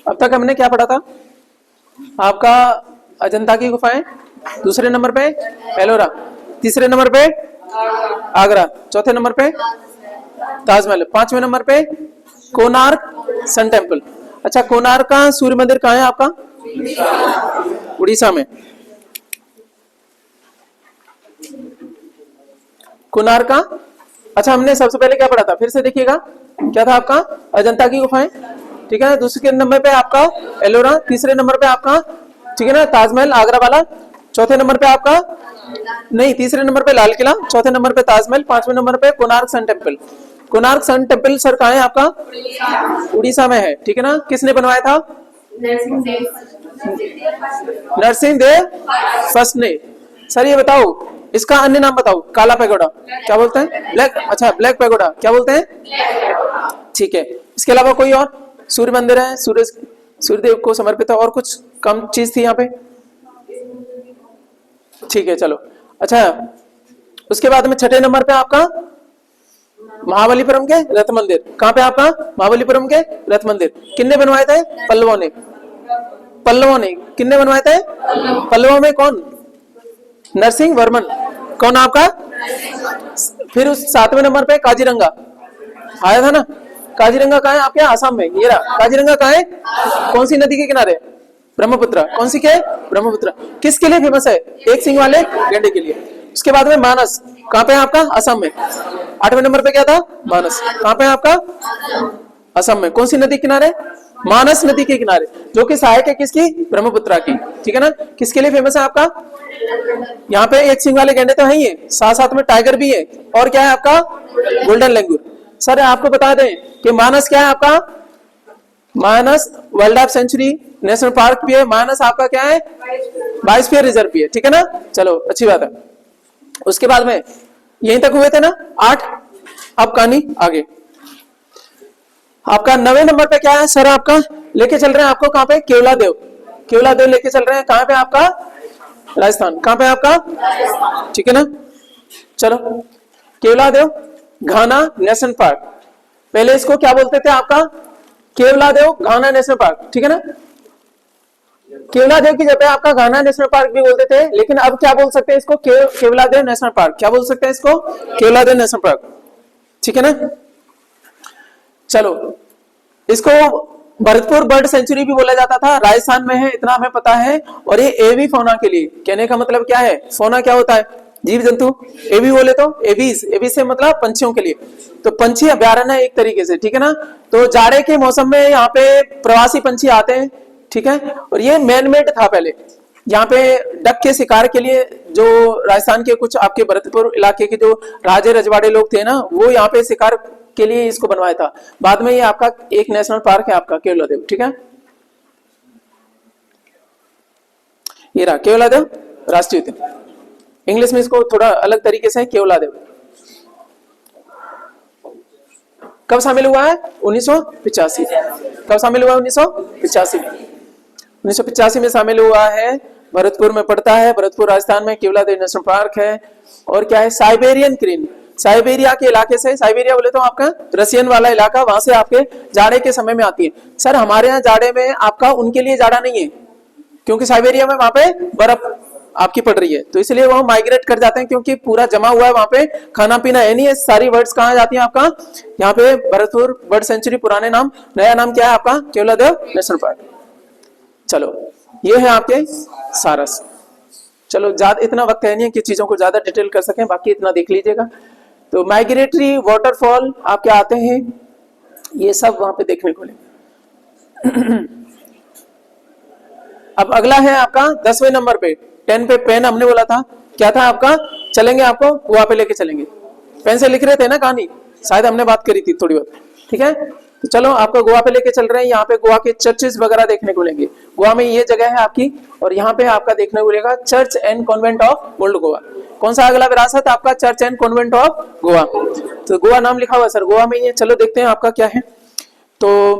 अब तक हमने क्या पढ़ा था? आपका अजंता की गुफाएं, दूसरे नंबर पे एलोरा, तीसरे नंबर पे आगरा, चौथे नंबर पे ताजमहल, पांचवें नंबर पे कोणार्क सन टेम्पल। अच्छा, कोणार्क का सूर्य मंदिर कहाँ है आपका? उड़ीसा में। कोणार्क का, अच्छा हमने सबसे पहले क्या पढ़ा था फिर से देखिएगा, क्या था आपका? अजंता की गुफाएं, ठीक है। दूसरे नंबर पे आपका एलोरा, तीसरे नंबर पे आपका, ठीक है ना, ताजमहल आगरा वाला, चौथे नंबर पे आपका, नहीं तीसरे नंबर पे लाल किला, चौथे नंबर पे ताजमहल, पांचवें नंबर पे Konark sun temple. Konark sun temple sir कहाँ है आपका? उड़ीसा में है, ठीक है ना। किसने बनवाया था? नरसिंह देव फर्स्ट ने। सर ये बताओ इसका अन्य नाम बताओ। काला पैगोडा क्या बोलते हैं? ब्लैक, अच्छा ब्लैक पैगोडा क्या बोलते हैं? ठीक है। इसके अलावा कोई और सूर्य मंदिर है, सूर्यदेव को समर्पित है, और कुछ कम चीज थी यहाँ पे? ठीक है चलो। अच्छा उसके बाद में छठे नंबर पे आपका महाबलीपुरम के रथ मंदिर। कहाँ पे आपका? महाबलीपुरम के रथ मंदिर। किन्ने बनवाए थे? पल्लवों ने। पल्लवों ने किन्ने बनवाए थे? पल्लवों में कौन? नरसिंह वर्मन। कौन आपका? फिर उस सातवें नंबर पे काजीरंगा आया था ना। काजीरंगा कहाँ है आपके? आसाम में। ये रहा काजीरंगा। कहाँ है? कौन सी नदी के किनारे? ब्रह्मपुत्र। कौन सी के? ब्रह्मपुत्र। किसके लिए फेमस है? एक सिंह वाले गैंडे के लिए। उसके बाद में मानस कहाँ पे है आपका? असम में। आठवें नंबर पे क्या था? मानस। कहाँ पे है आपका? असम में। कौन सी नदी किनारे? मानस नदी के किनारे, जो कि सहायक है किसकी? ब्रह्मपुत्रा की, ठीक है ना। किसके लिए फेमस है आपका? यहाँ पे एक सिंह वाले गैंडे तो है ही है, साथ साथ में टाइगर भी है, और क्या है आपका? गोल्डन लैंगूर। सर आपको बता दें कि मानस क्या है आपका? Manas wild life sanctuary national park भी है। मानस आपका क्या है? बायोस्फीयर रिजर्व भी है, ठीक है ना। चलो अच्छी बात है। उसके बाद में यहीं तक हुए थे ना 8। अब कहानी आगे। आपका 9वें नंबर पे क्या है सर? आपका लेके चल रहे हैं आपको कहाँ पे? केवला देव। केवला देव लेके चल रहे हैं कहाँ पे आपका? राजस्थान। कहाँ पे आपका? ठीक है ना। चलो केवला देव घाना नेशनल पार्क, पहले इसको क्या बोलते थे आपका? केवला देव घाना नेशनल पार्क, ठीक है ना। केवला देव की जगह आपका घाना नेशनल पार्क भी बोलते थे, लेकिन अब क्या बोल सकते हैं इसको? केवला देव नेशनल पार्क। क्या बोल सकते हैं इसको? केवला देव नेशनल पार्क, ठीक है ना। चलो इसको भरतपुर बर्ड सेंचुरी भी बोला जाता था, राजस्थान में है इतना हमें पता है। और ये एवी फौना के लिए, कहने का मतलब क्या है? फौना क्या होता है? जीव जंतु। एवी बोले तो एवीज, एवी से मतलब पंछियों के लिए, तो पंछी अभ्यारण्य है एक तरीके से, ठीक है ना। तो जाड़े के मौसम में यहाँ पे प्रवासी पंछी आते हैं, ठीक है। और ये मैन मेड था पहले, यहाँ पे डक के शिकार के लिए जो राजस्थान के कुछ आपके भरतपुर इलाके के जो राजे रजवाड़े लोग थे ना, वो यहाँ पे शिकार के लिए इसको बनवाया था। बाद में ये आपका एक नेशनल पार्क है आपका केवला देव, ठीक है। ये रहा केवला देव राष्ट्रीय उद्यान। इंग्लिश में इसको थोड़ा अलग तरीके से केवला देव। कब शामिल हुआ है? 1985। कब शामिल हुआ है? 1985 में। 1985 में शामिल हुआ है। भरतपुर में पड़ता है, भरतपुर राजस्थान में केवला देव नेशनल पार्क है। और क्या है? साइबेरियन क्रेन, साइबेरिया के इलाके से, साइबेरिया बोले तो आपका रसियन वाला इलाका, वहां से आपके जाड़े के समय में आती है। सर हमारे यहाँ जाड़े में आपका उनके लिए जाड़ा नहीं है, क्योंकि साइबेरिया में वहां पे बर्फ आपकी पड़ रही है, तो इसलिए वहां माइग्रेट कर जाते हैं, क्योंकि पूरा जमा हुआ है वहां पे, खाना पीना है नहीं है। सारी बर्ड्स कहाँ जाती है आपका? यहाँ पे भरतपुर बर्ड सेंचुरी, पुराने नाम, नया नाम क्या है आपका? केवला देव नेशनल पार्क। चलो ये है आपके सारस। चलो ज्यादा इतना वक्त है नहीं कि चीजों को ज्यादा डिटेल कर सकें, बाकी इतना देख लीजिएगा। तो माइग्रेटरी वाटरफॉल आपके आते हैं, ये सब वहां पे देखने को मिलेगा। अब अगला है आपका 10वें नंबर पे, 10 पे पेन हमने बोला था, क्या था आपका? चलेंगे आपको गोवा पे लेके चलेंगे। पेन से लिख रहे थे ना कहानी, शायद हमने बात करी थी थोड़ी बहुत, ठीक है। तो चलो आपको गोवा पे लेके चल रहे हैं। यहाँ पे गोवा के चर्चेस वगैरह देखने को मिलेंगे। गोवा में ये जगह है आपकी, और यहाँ पे आपका देखने को मिलेगा church and convent of old Goa. कौन सा अगला विरासत आपका? Church and convent of Goa. तो गोवा नाम लिखा हुआ सर गोवा में ये। चलो देखते हैं आपका क्या है। तो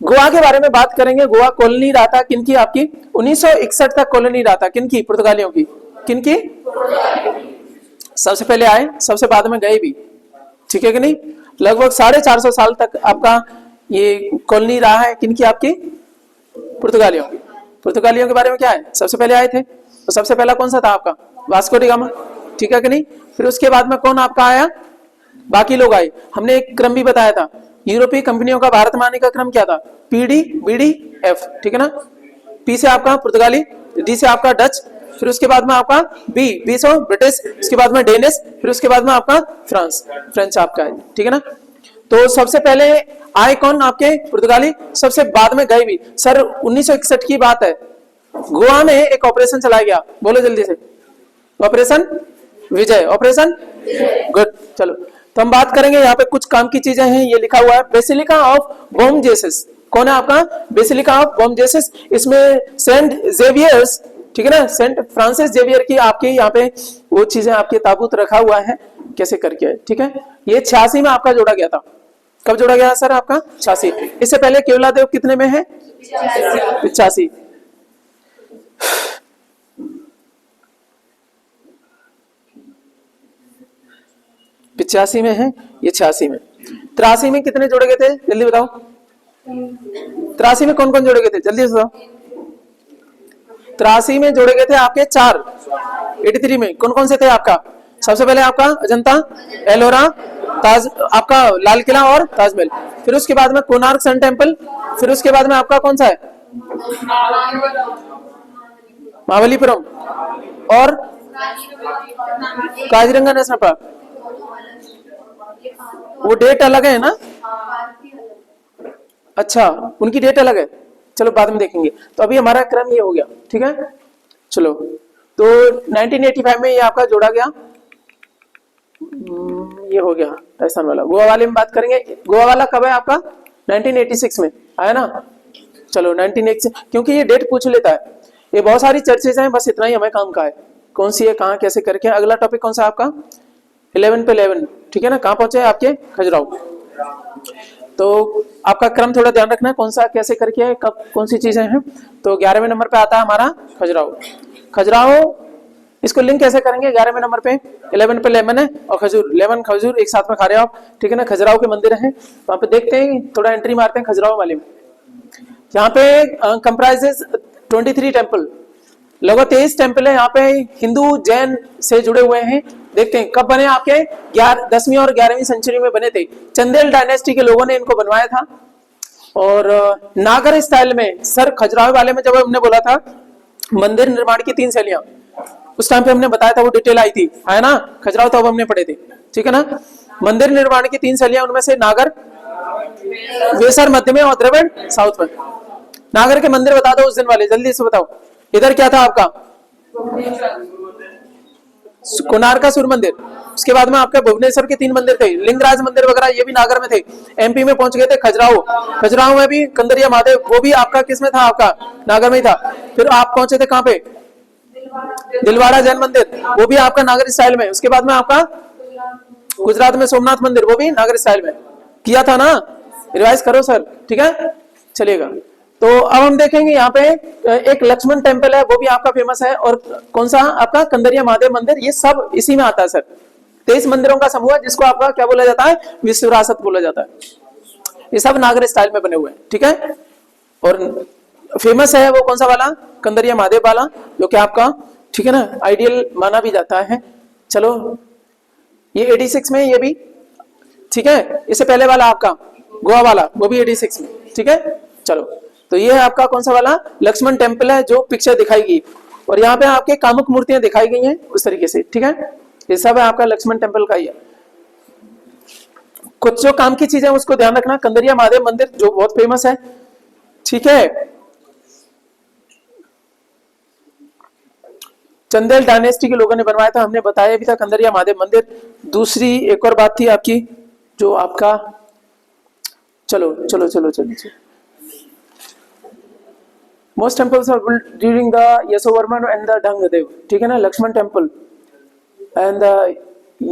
गोवा के बारे में बात करेंगे। गोवा कॉलोनी रहा था किनकी? आपकी 1961 तक कॉलोनी रहा था किनकी? पुर्तगालियों की। किनकी? सबसे पहले आए, सबसे बाद में गए भी, ठीक है कि नहीं। लगभग 450 साल तक आपका ये कॉलोनी रहा है किनकी? आपकी पुर्तगालियों की। पुर्तगालियों के बारे में क्या है, सबसे पहले आए थे, तो सबसे पहला कौन सा था आपका, वास्को डी गामा, ठीक है कि नहीं। फिर उसके बाद में कौन आपका आया, बाकी लोग आए। हमने एक क्रम भी बताया था, यूरोपीय कंपनियों का भारत में आने का क्रम क्या था, पीडी बीडी एफ, ठीक है ना। पी से आपका पुर्तगाली, डी से आपका डच, फिर उसके बाद में आपका बी से ब्रिटिश, उसके बाद में डेनिश, फिर उसके बाद में आपका फ्रेंच आपका है, ठीक है ना। तो सबसे पहले आए कौन आपके पुर्तगाली, सबसे बाद में गए भी। सर 1961 की बात है, गोवा में एक ऑपरेशन चलाया गया, बोलो जल्दी से, ऑपरेशन विजय, ऑपरेशन गुड। चलो तो हम बात करेंगे, यहाँ पे कुछ काम की चीजें हैं, ये लिखा हुआ है बेसिलिका ऑफ बॉम जेसस। कौन है आपका, बेसिलिका ऑफ बॉम जेसस। इसमें सेंट जेवियर्स, ठीक है ना, सेंट फ्रांसिस जेवियर की आपके यहाँ पे वो चीजें आपके ताबूत रखा हुआ है, कैसे करके, ठीक है। ये 86 में आपका जोड़ा गया था। कब जोड़ा गया सर आपका, 86। इससे पहले केवलादेव कितने में है, 85। पिचासी में है, ये 86 में। 83 में कितने जोड़े गए थे, जल्दी बताओ। 83 में कौन कौन जोड़े गए थे, जल्दी बताओ। 83 में जोड़े गए थे आपके 4। 83 में कौन कौन से थे आपका, सबसे पहले आपका अजंता, एलोरा, ताज, आपका लाल किला और ताजमहल। फिर उसके बाद में कोणार्क सन टेम्पल। फिर उसके बाद में आपका कौन सा है, महाबलीपुरम और काजीरंगा नेशनल पार्क। वो डेट अलग है ना, अच्छा उनकी डेट अलग है, चलो बाद में देखेंगे। तो अभी हमारा क्रम ये हो गया, ठीक है। चलो तो 1985 में ये आपका जोड़ा गया, ये हो गया राजस्थान वाला। गोवा वाले में बात करेंगे, गोवा वाला कब है आपका, 1986 में आया ना। चलो 1986, क्योंकि ये डेट पूछ लेता है, ये बहुत सारी चर्चेज हैं, बस इतना ही हमें काम का है, कौन सी है कहाँ कैसे करके। अगला टॉपिक कौन सा आपका 11 पे 11, ठीक है ना। कहाँ पहुंचे आपके, खजुराहो। तो आपका क्रम थोड़ा ध्यान रखना है, कौन सा कैसे करके है, कब कौन सी चीजें हैं। तो 11वें नंबर पे आता है हमारा खजुराहो। खजुराहो इसको लिंक कैसे करेंगे, 11वें नंबर पे 11 पे लेमन है और खजूर, लेमन खजूर एक साथ में खा रहे हो आप, ठीक है ना। खजुराहो के मंदिर हैं, वहां पे देखते हैं, थोड़ा एंट्री मारते हैं खजुराहो वाले में। यहाँ पे कंप्राइजेस 23 टेम्पल, लगभग 23 टेम्पल है यहाँ पे, हिंदू जैन से जुड़े हुए हैं। देखते हैं कब बने आपके, 10वीं और 11वीं सेंचुरी में बने थे। चंदेल डायनेस्टी के लोगों ने इनको बनवाया था। और नागर स्टाइल में, सर खजुराहो वाले में जब हमने बोला था मंदिर निर्माण की 3 शैलियां, उस टाइम पे हमने बताया था, वो डिटेल आई थी, है ना। खजुराहो तो अब हमने पढ़े थे, ठीक है ना। मंदिर निर्माण की 3 शैलियां, उनमें से नागर, वेसर मध्य में और द्रविड़ साउथ में। नागर के मंदिर बता दो उस दिन वाले, जल्दी से बताओ। इधर क्या था आपका, कोणार्क का सूर्य मंदिर। उसके बाद में आपके भुवनेश्वर के 3 मंदिर थे, लिंगराज मंदिर वगैरह, ये भी नागर में थे। एमपी में पहुंच गए थे खजुराहो। खजुराहो में भी कंदरिया महादेव, वो भी आपका किसमें था, आपका नागर में ही था। फिर आप पहुंचे थे कहां पे, दिलवाड़ा जैन मंदिर, वो भी आपका नागर स्टाइल में। उसके बाद में आपका गुजरात में सोमनाथ मंदिर, वो भी नागर स्टाइल में किया था ना, रिवाइज करो सर, ठीक है, चलिएगा। तो अब हम देखेंगे यहाँ पे एक लक्ष्मण टेम्पल है, वो भी आपका फेमस है। और कौन सा आपका कंदरिया महादेव मंदिर, ये सब इसी में आता है सर। 23 मंदिरों का समूह, जिसको आपका क्या बोला जाता है, विश्व विरासत बोला जाता है। ये सब नागर स्टाइल में बने हुए हैं, ठीक है। और फेमस है वो कौन सा वाला, कंदरिया महादेव वाला, जो कि आपका, ठीक है ना, आइडियल माना भी जाता है। चलो ये 86 में, ये भी ठीक है। इससे पहले वाला आपका गोवा वाला, वो भी 86 में, ठीक है। चलो तो ये है आपका कौन सा वाला, लक्ष्मण टेम्पल है, जो पिक्चर दिखाई गई। और यहाँ पे आपके कामुक मूर्तियां दिखाई गई हैं उस तरीके से, ठीक है। ये सब है आपका लक्ष्मण टेम्पल का ही है। कुछ जो काम की चीजें उसको ध्यान रखना। कंदरिया महादेव मंदिर जो बहुत फेमस है, ठीक है। चंदेल डायनेस्टी के लोगों ने बनवाया था, हमने बताया भी था कंदरिया महादेव मंदिर। दूसरी एक और बात थी आपकी, जो आपका, चलो चलो चलो चलो, चलो। Most temples are built during the Yasovarman and the Dhangadev, ठीक है ना। Lakshman temple and the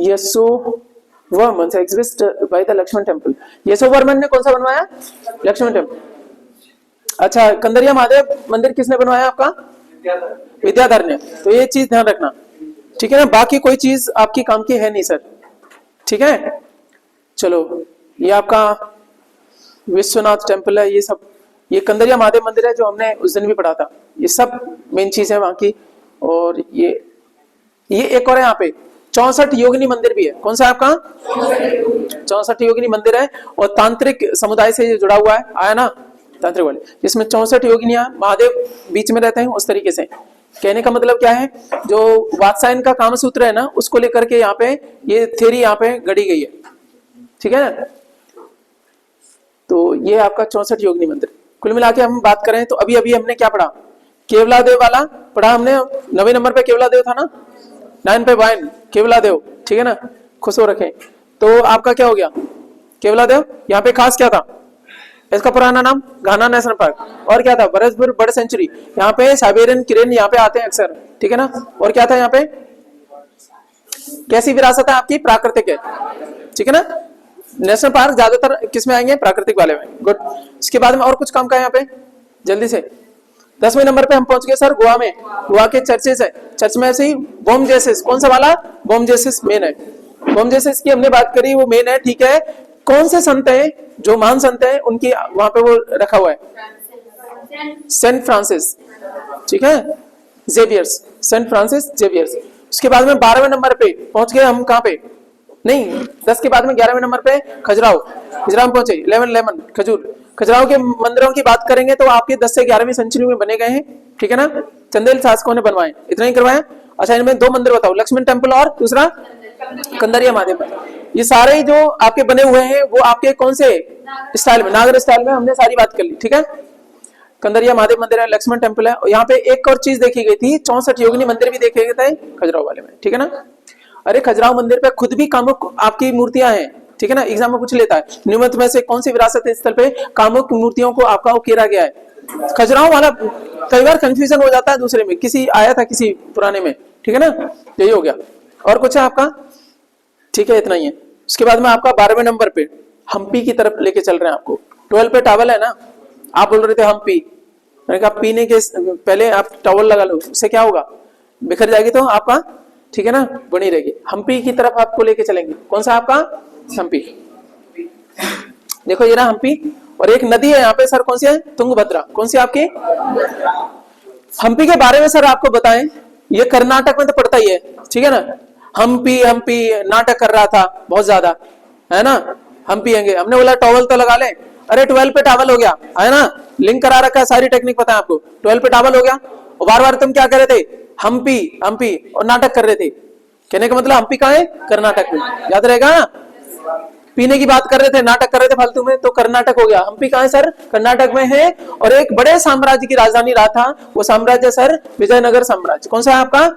Yasovarman exist by the Lakshman temple. Yashovarman ने कौन सा बनवाया, लक्ष्मण टेम्पल। अच्छा, कंदरिया महादेव मंदिर किसने बनवाया आपका, विद्याधर ने। तो ये चीज ध्यान रखना, ठीक है ना। बाकी कोई चीज आपकी काम की है नहीं सर, ठीक है। चलो ये आपका विश्वनाथ टेम्पल है, ये सब ये कंदरिया महादेव मंदिर है जो हमने उस दिन भी पढ़ा था। ये सब मेन चीज है वहां की। और ये एक और है यहाँ पे 64 योगिनी मंदिर भी है। कौन सा है आपका? 64 योगिनी मंदिर है और तांत्रिक समुदाय से जुड़ा हुआ है, आया ना तांत्रिक वाले, जिसमें 64 योगिनियां, महादेव बीच में रहते हैं। उस तरीके से कहने का मतलब क्या है, जो वात्सायन का काम सूत्र है ना, उसको लेकर के यहाँ पे ये थ्योरी यहाँ पे गढ़ी गई है, ठीक है ना। तो ये आपका 64 योगिनी मंदिर। कुल मिला के हम बात करें तो अभी अभी हमने क्या पढ़ा, केवलादेव वाला पढ़ा हमने। 9वें नंबर पे केवलादेव था ना, 9 पे वाइन केवलादेव, ठीक है ना, खुश हो रखें। तो आपका क्या हो गया केवलादेव। यहाँ पे खास क्या था, इसका पुराना नाम घाना नेशनल पार्क। और क्या था, बरसपुर बर्ड सेंचुरी। यहाँ पे साइबेरियन किरण यहाँ पे आते हैं अक्सर, ठीक है ना। और क्या था यहाँ पे, कैसी विरासत है आपकी, प्राकृतिक है, ठीक है ना। नेशनल पार्क ज्यादातर किस में आएंगे, प्राकृतिक वाले में। गुड। इसके बाद में और कुछ काम का यहाँ पे जल्दी से 10वें नंबर पे हम पहुंच गए सर, गोवा में। गोवा के चर्चेस है, चर्च में से ही बॉम जेसिस, कौन सा वाला, बॉम जेसिस मेन है। बॉम जेसिस की हमने बात करी, वो मेन है, ठीक है। कौन से संत है, जो महान संत है उनकी वहां पे वो रखा हुआ है, सेंट फ्रांसिस, ठीक है, जेवियर्स, सेंट फ्रांसिस जेवियर्स। उसके बाद में 12वें नंबर पे पहुंच गए हम, कहां पे, नहीं 10 के बाद में 11वें नंबर पे खजुराहो, खजुराहो में पहुंचे। 11 खजूर, खजुराहो के मंदिरों की बात करेंगे तो आपके 10 से 11वीं सेंचुरी में बने गए हैं, ठीक है ना। चंदेल शासकों ने बनवाए, इतना ही करवाया। अच्छा, इनमें 2 मंदिर बताओ, लक्ष्मण टेम्पल और दूसरा कंदरिया महादेव। ये सारे जो आपके बने हुए हैं वो आपके कौन से स्टाइल में, नागर स्टाइल में, हमने सारी बात कर ली, ठीक है। कंदरिया महादेव मंदिर है, लक्ष्मण टेम्पल है। और यहाँ पे एक और चीज देखी गई थी, 64 योगिनी मंदिर भी देखे गए थे खजुराहो वाले में, ठीक है ना। अरे खजुराहो मंदिर पे खुद भी कामुक आपकी मूर्तियां हैं, ठीक है ना। एग्जाम में पूछ लेता है, निम्नलिखित में से कौन सी विरासत स्थल पे कामुक मूर्तियों को आपका उकेरा गया है। खजुराहो वाला कई बार कंफ्यूजन हो जाता है दूसरे में, किसी आया था किसी पुराने में, ठीक है ना। यही हो गया। और कुछ है आपका, ठीक है, इतना ही है। उसके बाद में आपका 12वें नंबर पे हम्पी की तरफ लेके चल रहे हैं आपको। 12 पे टॉवल है ना, आप बोल रहे थे हम्पी, मैंने कहा पीने के पहले आप टॉवल लगा लो, उससे क्या होगा, बिखर जाएगी तो आपका, ठीक है ना, बनी रहेगी। हम्पी की तरफ आपको लेके चलेंगे। कौन सा आपका, हम्पी। देखो ये ना हम्पी, और एक नदी है यहाँ पे सर, कौन सी है, तुंगभद्रा। कौन सी आपकी, हम्पी के बारे में सर आपको बताएं, ये कर्नाटक में तो पड़ता ही है, ठीक है ना। हम्पी नाटक कर रहा था बहुत ज्यादा, है ना। हम्पी आएंगे, हमने बोला टॉवल तो लगा ले, अरे 12 पे टॉवल हो गया, है ना, लिंक करा रखा है, सारी टेक्निक पता है आपको। 12 पे टॉवल हो गया, और बार बार तुम क्या कर रहे थे, हम्पी और नाटक कर रहे थे। कहने का मतलब हम्पी कहाँ है, कर्नाटक में, याद रहेगा ना। पीने की बात कर रहे थे, नाटक कर रहे थे फालतू में, तो कर्नाटक हो गया। हम्पी कहाँ है सर, कर्नाटक में है। और एक बड़े साम्राज्य की राजधानी रहा था, वो साम्राज्य सर विजयनगर साम्राज्य। कौन सा है आपका,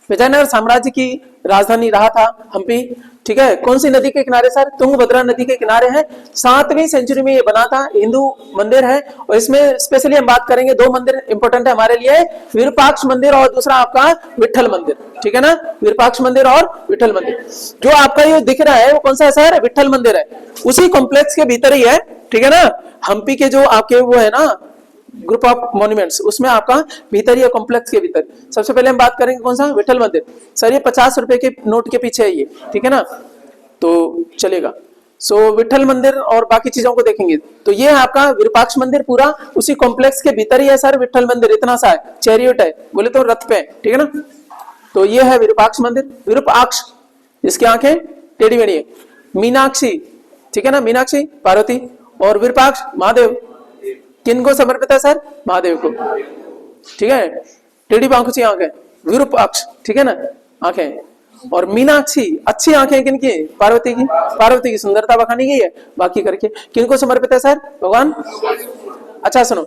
विजयनगर साम्राज्य की राजधानी रहा था हम्पी, ठीक है। कौन सी नदी के किनारे सर, तुंगभद्रा नदी के किनारे है। 7वीं सेंचुरी में ये बना था, हिंदू मंदिर है। और इसमें स्पेशली हम बात करेंगे, 2 मंदिर इंपॉर्टेंट है हमारे लिए, विरूपाक्ष मंदिर और दूसरा आपका विठल मंदिर, ठीक है ना। विरूपाक्ष मंदिर और विठल मंदिर। जो आपका ये दिख रहा है वो कौन सा है सर, विठल मंदिर है, उसी कॉम्प्लेक्स के भीतर ही है, ठीक है ना। हम्पी के जो आपके वो है ना ग्रुप ऑफ मॉन्यूमेंट्स, उसमें आपका भीतर या कॉम्प्लेक्स के भीतर। सबसे पहले हम बात करेंगे कौन सा, विठल मंदिर। सर ये 50 रुपए के नोट के पीछे है ये, ठीक है ना, तो चलेगा। सो विठल मंदिर और बाकी चीजों को देखेंगे तो ये है आपका विरूपाक्ष मंदिर, पूरा उसी कॉम्प्लेक्स के भीतर ही है सर विठल मंदिर। इतना सा है, चैरियट है, बोले तो रथ पे, ठीक है ना। तो ये है विरूपाक्ष मंदिर। विरूपाक्ष जिसकी आंखें टेढ़ी मेढ़ी है, मीनाक्षी, ठीक है ना, मीनाक्षी पार्वती, और विरूपाक्ष महादेव। किन को समर्पित है सर, महादेव को, ठीक है। टेढ़ी बांखुची आंखें, विरूपाक्ष, ठीक है ना, आंखें। और मीनाक्षी, अच्छी आंखें किनकी, पार्वती की। पार्वती की सुंदरता बखानी गई है, बाकी करके किनको समर्पित है सर, भगवान। अच्छा सुनो,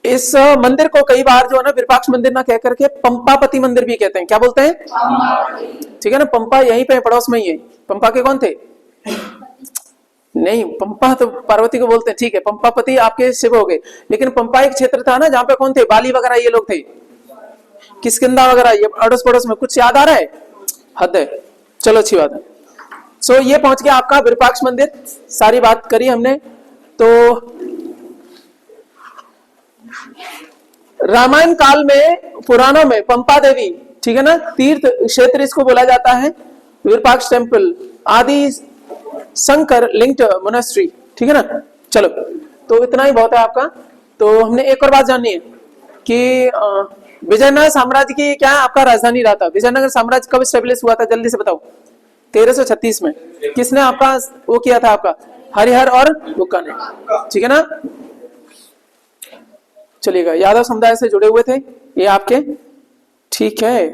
इस मंदिर को कई बार जो है ना विरूपाक्ष मंदिर ना कह करके पंपापति मंदिर भी कहते हैं। क्या बोलते हैं, ठीक है ना। पंपा यहीं पे पड़ोस में ही है। पंपा के कौन थे, नहीं पंपा तो पार्वती को बोलते हैं, ठीक है। पंपापति आपके शिव हो गए, लेकिन पंपा एक क्षेत्र था ना जहां पे कौन थे, बाली वगैरह ये लोग थे, किष्किंधा वगैरह, ये अड़ोस पड़ोस में। कुछ याद आ रहा है, हद है, चलो अच्छी बात है। सो ये पहुंच गया आपका विरूपाक्ष मंदिर, सारी बात करी हमने। तो रामायण काल में पुराणों में पंपा देवी, ठीक है ना, तीर्थ क्षेत्र इसको बोला जाता है। विरूपाक्ष टेम्पल आदि शंकर लिंक्ड मोनेस्ट्री, ठीक है ना। चलो, तो इतना ही बहुत है आपका। तो हमने एक और बात जाननी है कि विजयनगर साम्राज्य की क्या आपका राजधानी रहा था? विजयनगर साम्राज्य कब स्टेब्लिश हुआ था, जल्दी से बताओ। 1336 में। किसने आपका वो किया था? आपका हरिहर और बुक्का ने, ठीक है ना। चलिएगा, यादव समुदाय से जुड़े हुए थे ये आपके, ठीक है,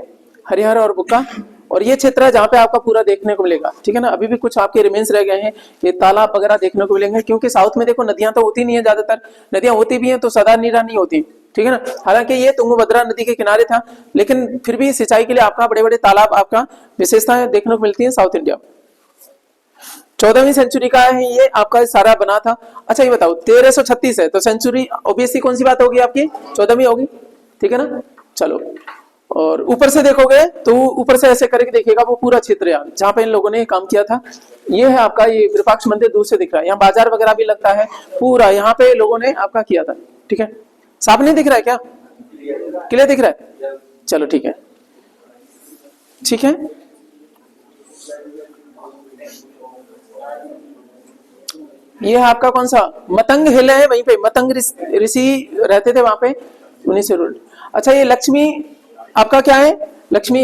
हरिहर और बुक्का। और ये क्षेत्र है जहाँ पे आपका पूरा देखने को मिलेगा, ठीक है ना। अभी भी कुछ आपके रिमेन्स रह गए हैं, ये तालाब वगैरह देखने को मिलेंगे, क्योंकि साउथ में देखो नदियां तो होती नहीं है, ज्यादातर नदियां होती भी हैं तो सदा नीरा नहीं होती, ठीक है ना। हालांकि ये तुंगभद्रा नदी के किनारे था, लेकिन फिर भी सिंचाई के लिए आपका बड़े बड़े तालाब आपका विशेषताएं देखने को मिलती है साउथ इंडिया। 14वीं सेंचुरी का है ये आपका सारा बना था। अच्छा ये बताओ 1336 है तो सेंचुरी ऑब्वियसली कौन सी बात होगी आपकी? 14वीं होगी, ठीक है ना। चलो, और ऊपर से देखोगे तो ऊपर से ऐसे करके देखिएगा वो पूरा क्षेत्र यार जहाँ पे इन लोगों ने काम किया था। ये है आपका ये विरूपाक्ष मंदिर, दूर से दिख रहा है, यहाँ बाजार वगैरह भी लगता है पूरा, यहाँ पे लोगों ने आपका किया था, ठीक है। साफ नहीं दिख रहा है क्या? क्लियर दिख रहा है? चलो ठीक है, ठीक है। ये है आपका कौन सा? मतंग हिल है, वहीं पे मतंग ऋषि रहते थे वहां पे, उन्हीं से रूल्ड। अच्छा ये लक्ष्मी आपका क्या है? लक्ष्मी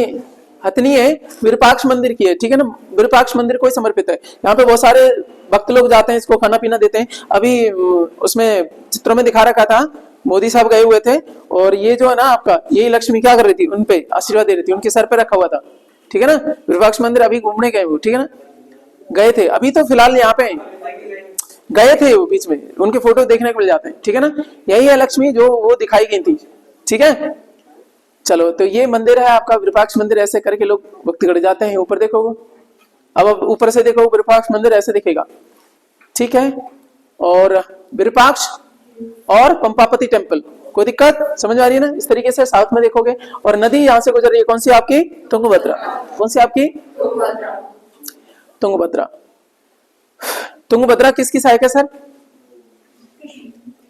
हथनी है, विरूपाक्ष मंदिर की है, ठीक है ना। विरूपाक्ष मंदिर को ही समर्पित है। यहाँ पे बहुत सारे भक्त लोग जाते हैं, इसको खाना पीना देते हैं। अभी उसमें चित्रों में दिखा रखा था, मोदी साहब गए हुए थे और ये जो है ना आपका, यही लक्ष्मी क्या कर रही थी? उनपे आशीर्वाद दे रही थी, उनके सर पे रखा हुआ था, ठीक है ना। विरूपाक्ष मंदिर अभी घूमने गए वो, ठीक है ना, गए थे, अभी तो फिलहाल यहाँ पे गए थे वो, बीच में उनके फोटो देखने को मिल जाते हैं, ठीक है ना। यही है लक्ष्मी जो वो दिखाई गई थी, ठीक है। चलो, तो ये मंदिर है आपका विरूपाक्ष मंदिर, ऐसे करके लोग भक्तिगढ़ जाते हैं। ऊपर देखो, अब ऊपर से देखो विरूपाक्ष मंदिर ऐसे दिखेगा, ठीक है। और विरूपाक्ष और पंपापति टेम्पल, कोई दिक्कत समझ आ रही है ना? इस तरीके से साउथ में देखोगे। और नदी यहाँ से गुजर रही है, कौन सी आपकी? तुंगभद्रा। कौन सी आपकी? तुंगभद्रा। तुंगभद्रा किसकी सहायक है सर?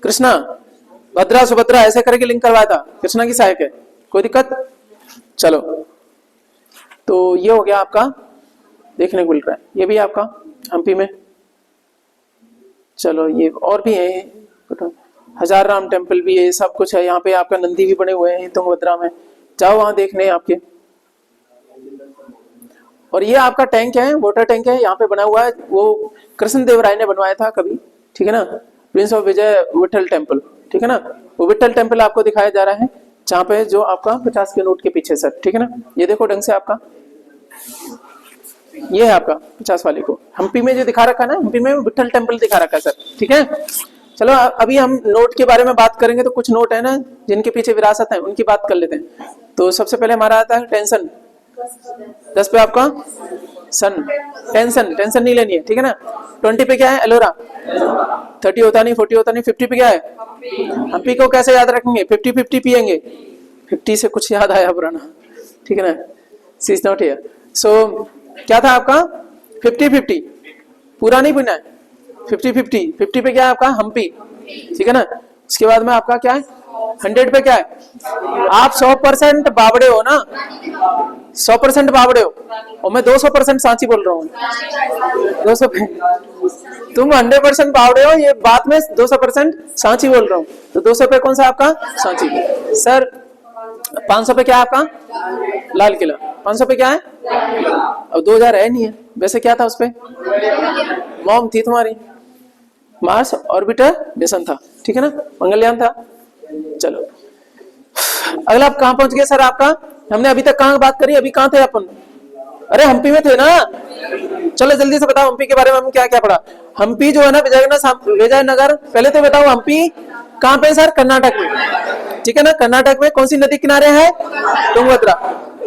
कृष्णा, भद्रा सुभद्रा ऐसे करके लिंक करवाया था, कृष्णा की सहायक है, कोई दिक्कत? चलो, तो ये हो गया आपका, देखने को मिल रहा है ये भी आपका हम्पी में। चलो, ये और भी है, हजार राम टेम्पल भी है, सब कुछ है यहाँ पे। आपका नंदी भी बने हुए हैं तुंगभद्रा में, जाओ वहां देखने आपके। और ये आपका टैंक है, वाटर टैंक है यहाँ पे बना हुआ है, वो कृष्ण देव राय ने बनवाया था कभी, ठीक है ना। Prince of Vijay Vitthal temple, ठीक है ना। वो विठल टेम्पल आपको दिखाया जा रहा है जहाँ पे जो आपका 50 के नोट के पीछे सर, ठीक है ना। ये देखो ढंग से आपका, ये है आपका 50 वाले को हम्पी में जो दिखा रखा है ना, हम्पी में विठल टेम्पल दिखा रखा है सर, ठीक है। चलो, अभी हम नोट के बारे में बात करेंगे, तो कुछ नोट है ना जिनके पीछे विरासत है, उनकी बात कर लेते हैं। तो सबसे पहले हमारा आता है टेंशन, 10 पे आपका सन, टेंशन नहीं लेनी है, ठीक है ना। 20 पे क्या है? एलोरा। 30 होता नहीं, 40 होता नहीं, 50 पे क्या है? हम्पी को कैसे याद रखेंगे? 50-50 पियेंगे, 50 से कुछ याद आया पुराना, ठीक है ना। सी इज नॉट हियर, सो क्या था आपका? 50-50, पूरा नहीं पीना है, 50-50। 50 पे क्या है आपका? हम्पी, ठीक है ना। इसके बाद में आपका क्या है? 100 पे क्या है? आप 100% बावड़े हो ना, 100% बावड़े हो, और मैं 200% सांची बोल रहा हूँ। 200 पे तुम 100% बावड़े हो, ये बात में 200% सांची बोल रहा हूँ। तो 200 पे कौन सा आपका? सांची सर। 500 पे क्या है आपका? लाल किला। 500 पे क्या है? अब 2000 है नहीं है, वैसे क्या था उस पे? मॉम थी तुम्हारी, मार्स ऑर्बिटर मिशन था, ठीक है ना, मंगलयान था। चलो, अगला आप कहां पहुंच गए सर? आपका हमने अभी तक कहां बात करी? अभी कहां थे अपन? अरे हम्पी में थे ना। चलो जल्दी से बताओ हम्पी के बारे में हम क्या क्या पढ़ा। हम्पी जो है ना विजयनगर, पहले तो बताओ हम्पी कहां पे सर? कर्नाटक में, ठीक है ना। कर्नाटक में कौन सी नदी किनारे है? तुंगभद्रा।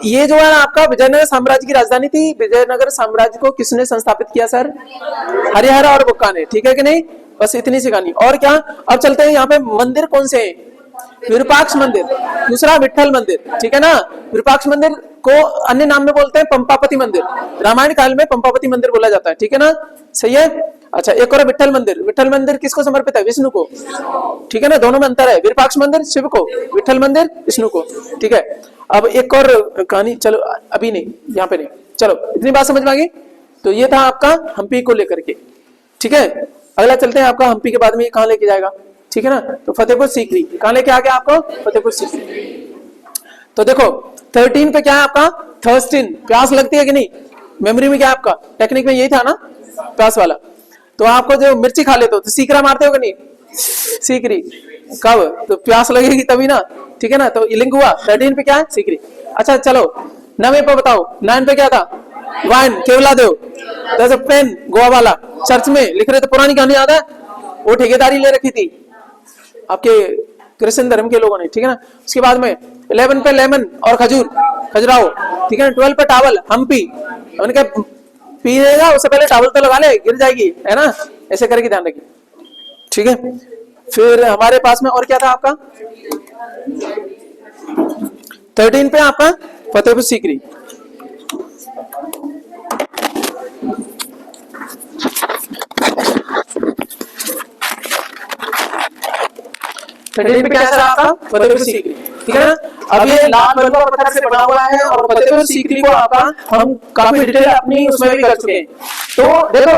ये जो है ना आपका विजयनगर साम्राज्य की राजधानी थी। विजयनगर साम्राज्य को किसने संस्थापित किया सर? हरिहर और बुक्का ने, ठीक है कि नहीं। बस इतनी सी कहानी। और क्या? अब चलते हैं यहाँ पे मंदिर कौन से हैं? विरूपाक्ष मंदिर, दूसरा विठल मंदिर, ठीक है ना। विरूपाक्ष मंदिर को अन्य नाम में बोलते हैं पंपापति मंदिर, रामायण काल में पंपापति मंदिर बोला जाता है, ठीक है ना, सही है। अच्छा, एक और विठल मंदिर। विठल मंदिर किसको समर्पित है? विष्णु को, ठीक है ना। दोनों में अंतर है, विरूपाक्ष मंदिर शिव को, विठल मंदिर विष्णु को, ठीक है। अब एक और कहानी, चलो अभी नहीं, यहाँ पे नहीं, चलो इतनी बात समझ में आ गई। तो ये था आपका हम्पी को लेकर के, ठीक है। अगला चलते हैं, आपका हम्पी के बाद में ये कहाँ लेके जाएगा, ठीक है ना। तो फतेहपुर सीकरी कहाँ लेके आ गया आपको, फतेहपुर सीकरी। तो देखो 13 पे क्या है आपका, थर्स्टिन, प्यास लगती है कि नहीं, मेमोरी में क्या है आपका, टेक्निक में यही था ना, प्यास वाला। तो आपको जो मिर्ची खा लेते हो तो सीकरा मारते हो कि नहीं, सीकरी, कब, तो प्यास लगेगी तभी ना, ठीक है ना। तो लिंक हुआ 13 पे क्या है, सीकरी। अच्छा चलो 9 पे बताओ, 9 पे क्या था, वाइन, केवला देव, पेन, गोवा वाला, चर्च में लिख रहे थे, पुरानी कहानी याद है, वो ठेकेदारी ले रखी थी आपके क्रिश्चियन धर्म के लोगों ने, ठीक है ना। उसके बाद में 11 पे लेमन और खजूर, खजुराहो, ठीक है ना। 12 पे टावल, हम्पी, उनके पीएगा उससे पहले टावल तो लगा ले, गिर जाएगी, है ना, ऐसे करके ध्यान रखिए, ठीक है। फिर हमारे पास में और क्या था आपका, 13 पे आपका फतेहपुर सीकरी। पे क्या सर आपका, फतेहपुर सीकरी, ठीक है ना। अब ये लाल बलुआ पत्थर से बना हुआ है और फतेहपुर सीकरी को आपका हम काफी डिटेल अपनी उसमें भी कर चुके हैं। तो देखो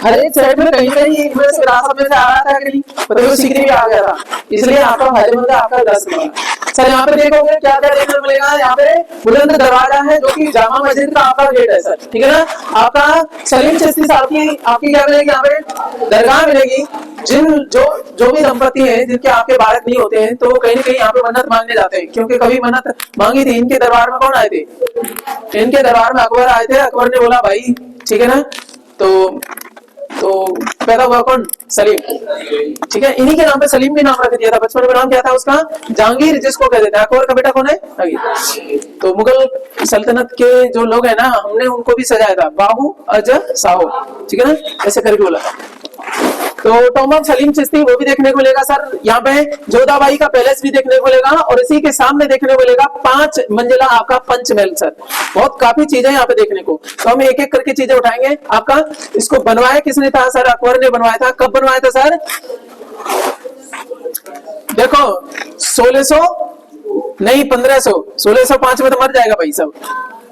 हर एक साइड में कहीं कहीं विरासत में से आ रहा था कि नहीं, फतेहपुर सीकरी भी आ गया था, इसलिए आपका फायदेमंद आपका 10 सर। यहाँ पे देखोगे क्या क्या देखने को मिलेगा, यहाँ पे बुलंद दरवाजा है जो कि जामा मस्जिद का आपका गेट है सर, ठीक है ना। आपका सलीम चिश्ती साहब की आपकी क्या मिलेगी, यहाँ पे दरगाह मिलेगी। जिन जो भी दंपति हैं जिनके आपके बालक नहीं होते हैं, तो वो कहीं ना कहीं यहाँ पे मन्नत मांगने जाते हैं, क्योंकि कभी मन्नत मांगी थी। इनके दरबार में कौन आए थे, इनके दरबार में अकबर आए थे। अकबर ने बोला भाई ठीक है ना, तो पैदा हुआ कौन, सलीम, ठीक है। इन्हीं के नाम पे सलीम भी नाम रख दिया था। बचपन में नाम क्या था उसका, जहांगीर, जिसको कह देते हैं। अकबर का बेटा कौन है, तो मुगल सल्तनत के जो लोग हैं ना, हमने उनको भी सजाया था, बाहू अज साहो, ठीक है ना, ऐसे करके बोला। तो टॉम ऑफ सलीम चिश्ती वो भी देखने को मिलेगा सर। यहाँ पे जोधाबाई का पैलेस भी देखने को मिलेगा और इसी के सामने देखने को मिलेगा 5 मंजिला आपका पंचमहल सर। बहुत काफी चीजें यहाँ पे देखने को, तो हम एक एक करके चीजें उठाएंगे। आपका इसको बनवाया किसने था सर, अकबर ने बनवाया था। कब बनवाया था सर, देखो 1600 नहीं 1500, 1605 में तो मर जाएगा भाई सब,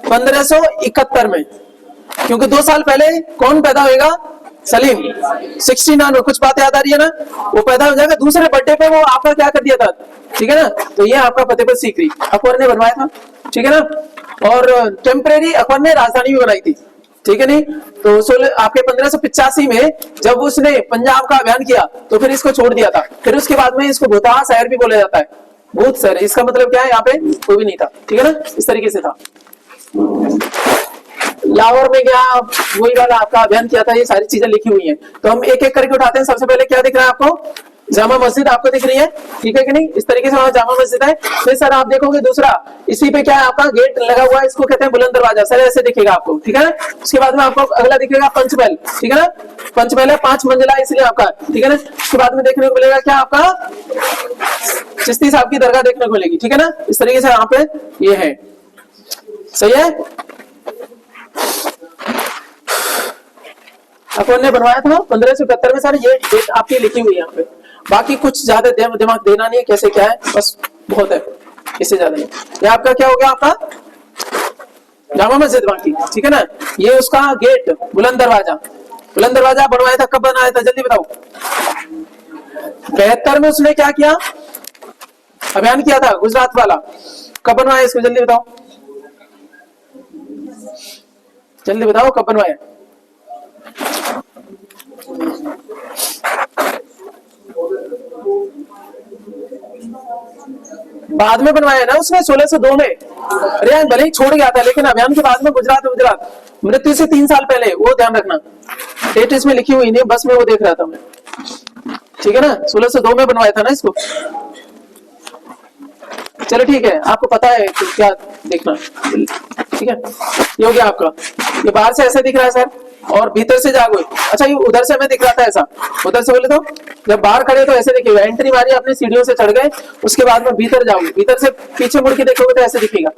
1571 में, क्योंकि 2 साल पहले कौन पैदा होगा, सलीम। 69 कुछ बात याद आ रही है ना, वो पैदा हो जाएगा। दूसरे बर्थडे पे वो आपका क्या कर दिया था, ठीक है ना। तो ये आपका फतेहपुर सीकरी अकबर ने बनवाया था, ठीक है ना। और टेम्परेरी अकबर ने राजधानी भी बनाई थी, ठीक है नहीं। तो आपके 1585 में जब उसने पंजाब का अभियान किया तो फिर इसको छोड़ दिया था। फिर उसके बाद में इसको भूतहा शहर भी बोला जाता है, भूत सर, इसका मतलब क्या है, यहाँ पे कोई भी नहीं था, ठीक है ना, इस तरीके से था। लाहौर में गया, वही वाला आपका अभियान किया था, ये सारी चीजें लिखी हुई हैं। तो हम एक एक करके उठाते हैं। सबसे पहले क्या दिख रहा है आपको, जामा मस्जिद आपको दिख रही है, ठीक है कि नहीं, इस तरीके से वहां जामा मस्जिद है। फिर सर आप देखोगे दूसरा, इसी पे क्या है आपका गेट लगा हुआ है, इसको कहते हैं बुलंद दरवाजा सर, ऐसे दिखेगा आपको, ठीक है ना। उसके बाद में आपको अगला दिखेगा पंचमहल, ठीक है ना, पंचमहल है 5 मंजिला इसलिए आपका, ठीक है ना। उसके बाद में देखने को मिलेगा क्या आपका, चिश्ती साहब की दरगाह देखने को मिलेगी, ठीक है ना। इस तरीके से यहाँ पे ये है, सही है। अकबर ने बनवाया था 1571 में सर, ये डेट आपकी लिखी हुई है यहाँ पे। बाकी कुछ ज्यादा दिमाग देना नहीं है, कैसे क्या है, बस बहुत है, इससे ज्यादा नहीं। ये आपका क्या हो गया, आपका जामा मस्जिद बाकी, ठीक है ना। ये उसका गेट बुलंद दरवाजा, बुलंद दरवाजा बनवाया था, कब बनाया था जल्दी बताओ। 72 में उसने क्या किया, अभियान किया था गुजरात वाला। कब बनवाया इसको जल्दी बताओ, जल्दी बताओ कब बनवाया। बाद में बनवाया ना उसने 1602 में। अरे भले ही छोड़ गया था, लेकिन अभियान के बाद में गुजरात मृत्यु से 3 साल पहले, वो ध्यान रखना, डेट इसमें लिखी हुई नहीं, बस में वो देख रहा था मैं, ठीक है ना। 1602 में बनवाया था ना इसको। चलो ठीक है, आपको पता है कि क्या देखना, ठीक है। ये हो गया आपका, ये बाहर से ऐसे दिख रहा है सर, और भीतर से जागो। अच्छा ये उधर से हमें दिख रहा था ऐसा, उधर से बोले तो जब बाहर खड़े तो ऐसे दिखेगा, एंट्री मारी आपने, सीढ़ियों से चढ़ गए, उसके बाद में भीतर जाओगे, भीतर से पीछे मुड़ के देखोगे तो ऐसे दिखेगा,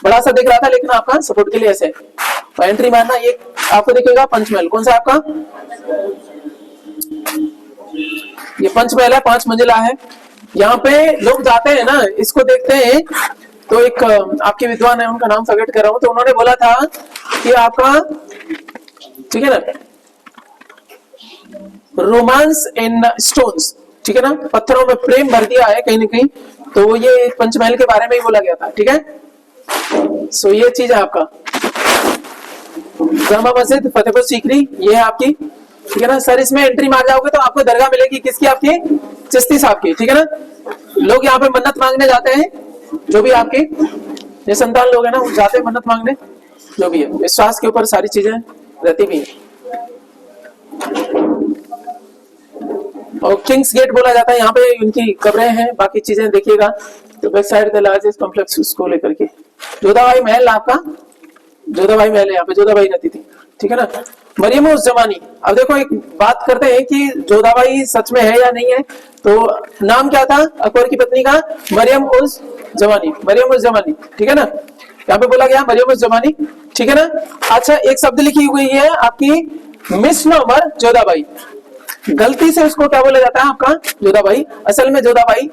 बड़ा सा दिख रहा था, लेकिन आपका सपोर्ट के लिए ऐसे तो एंट्री मारना। ये आपको दिखेगा पंचमहल, कौन सा आपका, ये पंचमहल है, 5 मंजिला है। यहाँ पे लोग जाते हैं ना, इसको देखते हैं। तो एक आपके विद्वान है, उनका नाम फॉरगेट कर रहा हूं, तो उन्होंने बोला था कि आपका, ठीक है ना, रोमांस इन स्टोन्स, ठीक है ना, पत्थरों में प्रेम भर दिया है कहीं ना कहीं, तो ये पंचमहल के बारे में ही बोला गया था, ठीक है। सो ये चीज है आपका जामा मस्जिद फतेहपुर सीकरी, ये है आपकी, ठीक है ना सर। इसमें एंट्री मार जाओगे तो आपको दरगाह मिलेगी, किसकी? आपकी चिश्ती साहब की, ठीक है ना। लोग यहाँ पे मन्नत मांगने जाते हैं, जो भी आपके ये संतान लोग हैं ना, वो जाते हैं मन्नत मांगने, जो भी है विश्वास के ऊपर सारी चीजें रहती भी है। और किंग्स गेट बोला जाता है, यहाँ पे उनकी कब्रें हैं, बाकी चीजें देखिएगा। तो back side the largest complex, उसको लेकर के जोधाबाई महल, आपका जोधाबाई महल है, यहाँ पे जोधाबाई रहती थी, ठीक है ना। मरियम उस जमानी, अब देखो एक बात करते हैं कि जोधाबाई सच में है या नहीं है। तो नाम क्या था अकबर की पत्नी का? मरियम उस जमानी, मरियम उस जमानी, ठीक है ना। यहाँ पे बोला गया मरियम उस जमानी, ठीक है ना। अच्छा, एक शब्द लिखी हुई है आपकी मिस नंबर जोधाबाई, गलती से उसको क्या बोला जाता है आपका? जोधाबाई। असल में जोधाबाई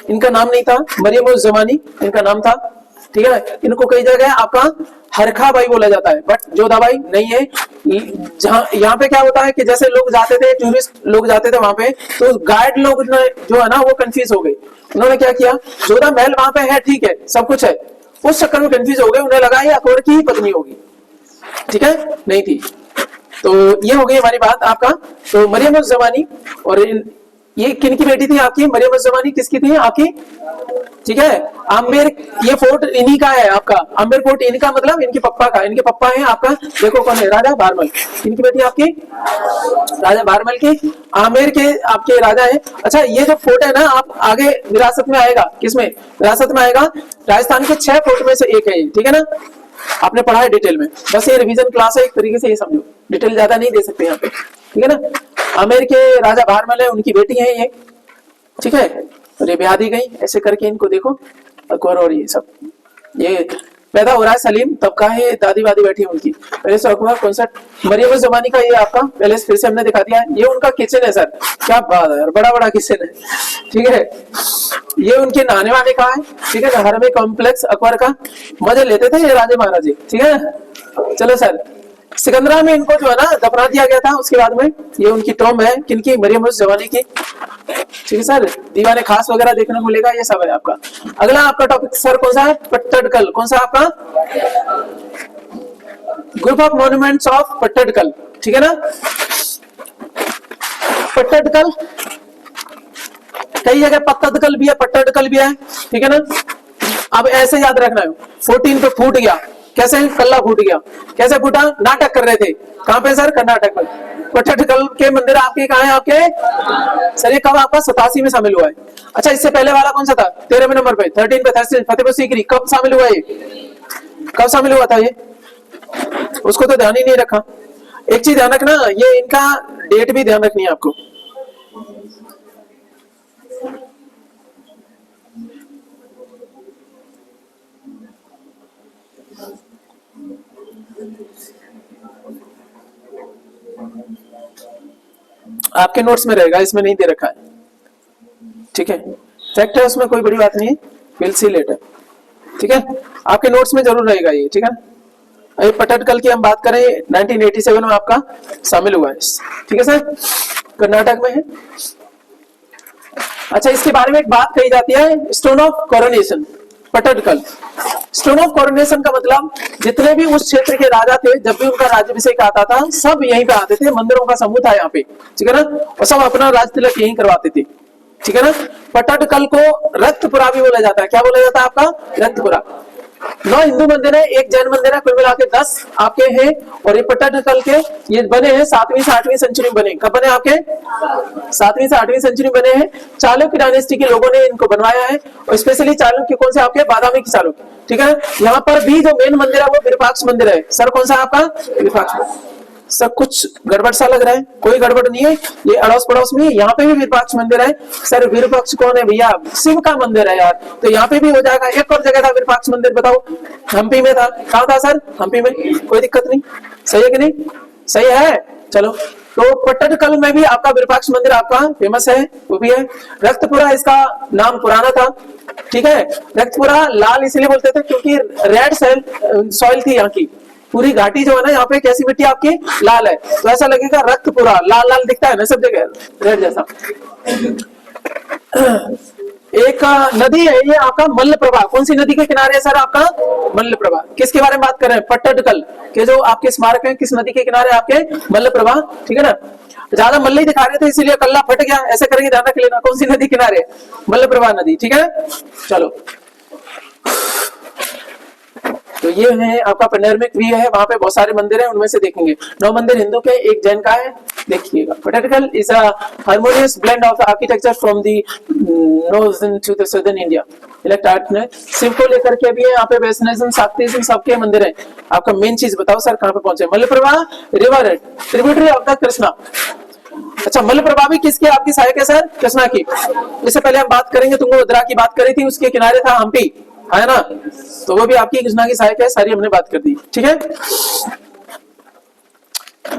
इनका नाम नहीं था, मरियम उस जमानी इनका नाम था, ठीक है। इनको कई जगह आपका हरखा बाई बोला जाता है, बट जोधाबाई नहीं है। जहाँ यहाँ पे क्या होता है कि जैसे लोग जाते थे, टूरिस्ट लोग जाते थे वहां पे, तो गाइड लोग जो है ना वो कंफ्यूज हो गए। उन्होंने क्या किया, जोधा महल वहां पे है, ठीक है, सब कुछ है, उस चक्कर में कंफ्यूज हो गए, उन्हें लगा ये अकबर की ही पत्नी होगी, ठीक है, नहीं थी। तो ये हो गई हमारी बात आपका। तो मरियम उस जमानी, और ये किन की बेटी थी आपकी? मरियम उस जमानी किसकी थी आपकी? ठीक है, आम्बेर, ये फोर्ट इन्हीं का है आपका, आम्बेर फोर्ट इनका, मतलब इनके पप्पा का, इनके पप्पा है आपका, देखो कौन है? राजा भारमल। इनकी बेटी आपकी राजा भारमल की, आमेर के आपके राजा है। अच्छा, ये जो फोर्ट है ना, आप आगे विरासत में आएगा, किसमें विरासत में आएगा? राजस्थान के 6 फोर्ट में से एक है ये, ठीक है ना। आपने पढ़ा है डिटेल में, बस ये रिवीजन क्लास है एक तरीके से, ये समझो, डिटेल ज्यादा नहीं दे सकते यहाँ पे, ठीक है ना। आमेर के राजा भारमल है, उनकी बेटी है ये, ठीक है। और ये ब्याह दी गई, ऐसे करके इनको देखो, अकबर और ये सब, ये पैदा हो रहा है सलीम, तब का है, दादी वादी बैठी है उनकी, पहले से अकबर कौन सा मरियम जमानी का, ये आपका पहले फिर से हमने दिखा दिया है। ये उनका किचन है सर, क्या बात है, बड़ा बड़ा किचन है, ठीक है। ये उनके नहाने वाने का है, ठीक है, घर में कॉम्प्लेक्स अकबर का, मजे लेते थे ये राजे महाराजे, ठीक है। चलो सर, सिकंदरा में इनको जो है ना दफना दिया गया था, उसके बाद में ये उनकी टॉम्ब है, किनकी? मरियम उस जमानी की, ठीक है सर। दीवाने खास वगैरह देखने को मिलेगा, ये सब है आपका। अगला आपका टॉपिक सर कौन सा है? पट्टडकल, कौन सा आपका? Group of monuments of Pattadakal, ठीक है ना। पट्टडकल कई जगह पत्तदकल भी है, पट्टडकल भी है, ठीक है ना। अब ऐसे याद रखना है, 14 पे फूट गया, कैसे? कल्ला फूट गया, कैसे फूटा? नाटक कर रहे थे, कहां पे सर? कर्नाटक में। पट्टडकल के मंदिर आपके कहां है आपके? सर ये कब आपका? 87 में शामिल हुआ है। अच्छा, इससे पहले वाला कौन सा था? 13वें नंबर पे, 13 पे फतेहपुर सीकरी, कब शामिल हुआ ये? कब शामिल हुआ था ये? उसको तो ध्यान ही नहीं रखा। एक चीज ध्यान रखना, ये इनका डेट भी ध्यान रखनी है आपको। आपके नोट्स में रहेगा, इसमें नहीं दे रखा है, ठीक है। फैक्ट है, उसमें कोई बड़ी बात नहीं है, विल सी लेटर, ठीक है। आपके नोट्स में जरूर रहेगा ये, ठीक है। अभी पट्टडकल की हम बात करें, 1987 में आपका शामिल हुआ है, ठीक है सर, कर्नाटक में है। अच्छा, इसके बारे में एक बात कही जाती है, stone of coronation, Pattadakal. Stone of coronation का मतलब, जितने भी उस क्षेत्र के राजा थे, जब भी उनका राज्याभिषेक आता था, सब यहीं पे आते थे, मंदिरों का समूह था यहाँ पे, ठीक है ना, और सब अपना राज तिलक यहीं करवाते थे, ठीक है ना। पट्टडकल को रक्तपुरा भी बोला जाता है, क्या बोला जाता है आपका? रक्तपुरा। 9 हिंदू मंदिर है, 1 जैन मंदिर है, कुल मिला के 10 आपके हैं। और ये पट्टडकल के ये बने हैं 7वीं से 8वीं सेंचुरी में बने, कब बने आपके? 7वीं से 8वीं सेंचुरी में बने हैं। चालुक्य डायनेस्टी के लोगों ने इनको बनवाया है, और स्पेशली चालुक्य कौन से आपके? बादामी की चालुक्य, ठीक है। यहाँ पर भी जो मेन मंदिर है वो विरूपाक्ष मंदिर है। सर कौन सा आपका? विरूपाक्ष। सब कुछ गड़बड़ सा लग रहा है, कोई गड़बड़ नहीं है, ये अड़ोस पड़ोस में, यहाँ पे भी विरूपाक्ष मंदिर है। सर विरूपाक्ष कौन है भैया? शिव का मंदिर है यार, तो यहाँ पे भी हो जाएगा। एक और जगह था विरूपाक्ष मंदिर, बताओ? हम्पी में था। कहाँ था सर? हम्पी में। कोई दिक्कत नहीं, सही है कि नहीं? सही है, चलो। तो पट्टडकल में भी आपका विरूपाक्ष मंदिर आपका फेमस है, वो भी है। रक्तपुरा इसका नाम पुराना था, ठीक है। रक्तपुरा लाल इसलिए बोलते थे क्योंकि रेड सॉइल थी यहाँ की, पूरी घाटी जो है ना यहाँ पे कैसी मिट्टी आपकी लाल है, तो ऐसा लगेगा रक्त पूरा लाल लाल दिखता है ना सब जगह रेड जैसा। एक नदी है ये आपका मल्लप्रभा, कौन सी नदी के किनारे है सर आपका मल्लप्रभा। किसके बारे में बात कर रहे हैं, पट्टडकल के जो आपके स्मारक हैं किस नदी के किनारे आपके मल्लप्रभा, ठीक है ना। ज्यादा मल्ल ही दिखा रहे थे इसीलिए कल्ला फट गया, ऐसे करके ध्यान रख लेना कौन सी नदी किनारे, मल्लप्रभा नदी, ठीक है। चलो तो ये है आपका पैनोरामिक व्यू है, वहां पे बहुत सारे मंदिर हैं, उनमें से देखेंगे 9 मंदिर हिंदू के, एक जैन का है, देखिएगा। Pattadakal is a harmonious blend of architecture from the northern to the southern India. इलेक्ट आर्ट ने शिव को लेकर के भी है यहाँ पे, वैष्णविज्म शाक्तिज्म सबके मंदिर है। आपका मेन चीज बताओ सर कहाँ पे पहुंचे, मल्लप्रभा रिवर है, ट्रिब्यूटरी ऑफ द कृष्णा। अच्छा मल्लप्रभा भी किसकी आपकी सहायक है सर, कृष्णा की। इससे पहले हम बात करेंगे, तुंगभद्रा की बात करी थी, उसके किनारे था हम्पी, है ना, तो वो भी आपकी कृष्णा की सहायक है, सारी हमने बात कर दी, ठीक है।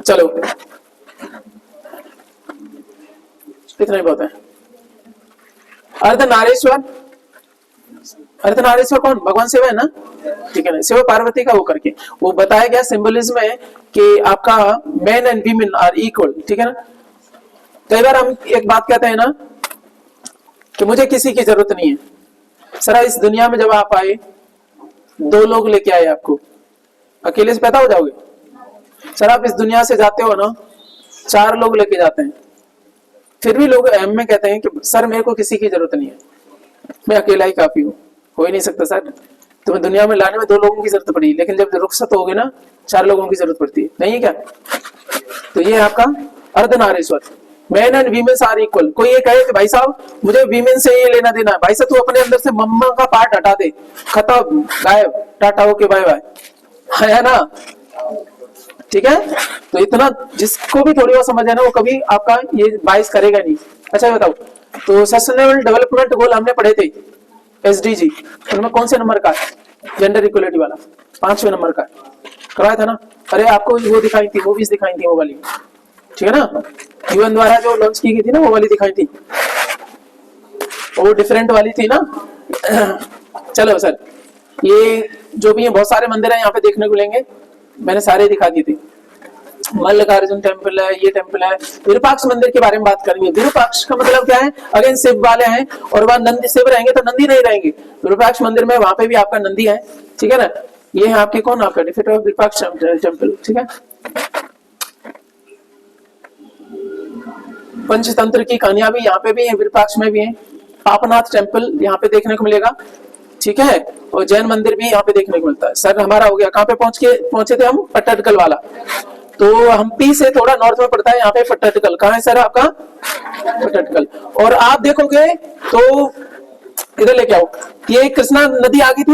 चलो इतना ही बहुत है। अर्धनारीश्वर, अर्धनारीश्वर कौन, भगवान शिव है ना, ठीक है ना, शिव पार्वती का वो करके वो बताया गया सिंबलिज्म है कि आपका men and women are equal, ठीक है ना। कई बार हम एक बात कहते हैं ना कि मुझे किसी की जरूरत नहीं है। सर इस दुनिया में जब आप आए 2 लोग लेके आए आपको, अकेले से पैदा हो जाओगे। सर आप इस दुनिया से जाते हो ना 4 लोग लेके जाते हैं, फिर भी लोग में कहते हैं कि सर मेरे को किसी की जरूरत नहीं है, मैं अकेला ही काफी हूँ। हो ही नहीं सकता सर, तुम्हें दुनिया में लाने में 2 लोगों की जरूरत पड़ी, लेकिन जब रुखसत होगे ना 4 लोगों की जरूरत पड़ती है, नहीं है क्या। तो ये है आपका Ardhanarishvara, man and women are equal. कोई ये कहे कि भाई साहब मुझे वीमेन से ये लेना देना है, भाई साहब तू अपने अंदर से मम्मा का पार्ट हटा दे, खत्म, गायब, टाटा ओके बाय बाय, है ना, ठीक है। तो इतना जिसको भी थोड़ी बहुत समझ है ना वो कभी आपका ये बाइस करेगा नहीं। अच्छा बताओ, तो सस्टेनेबल डेवलपमेंट गोल हमने पढ़े थे SDG, उनमें कौन से नंबर का है, जेंडर इक्वलिटी वाला 5वें नंबर का करवाया था ना। अरे आपको वो दिखाई थी, मूवीज दिखाई थी वो वाली, ठीक है ना, UN द्वारा जो लॉन्च की गई थी ना वो वाली दिखाई थी, वो डिफरेंट वाली थी ना। चलो सर ये जो भी है बहुत सारे मंदिर हैं यहाँ पे देखने को मिलेंगे, मैंने सारे दिखा दिए थे। मल्लिकार्जुन टेम्पल है, ये टेम्पल है। विरूपाक्ष मंदिर के बारे में बात करेंगे। विरूपाक्ष का मतलब क्या है, अगेन शिव वाले हैं, और वह नंदी शिव रहेंगे तो नंदी नहीं रहेंगे। विरूपाक्ष मंदिर में वहां पे भी आपका नंदी है, ठीक है ना। ये है आपके कौन, आपका डिफिट ऑफ विरूपाक्ष टेम्पल, ठीक है। पंचतंत्र की कहानियां भी यहाँ पे भी है, विरूपाक्ष में भी है। पापनाथ टेम्पल यहाँ पे देखने को मिलेगा, ठीक है, और जैन मंदिर भी यहाँ पे देखने को मिलता है। सर हमारा हो गया, कहाँ पे पहुंचे थे हम, पट्टडकल वाला। तो हम्पी से थोड़ा नॉर्थ में पड़ता है यहाँ पे पट्टडकल। कहाँ है सर आपका पट्टडकल। और आप देखोगे तो इधर लेके आओ, ये कृष्णा नदी आ गई थी।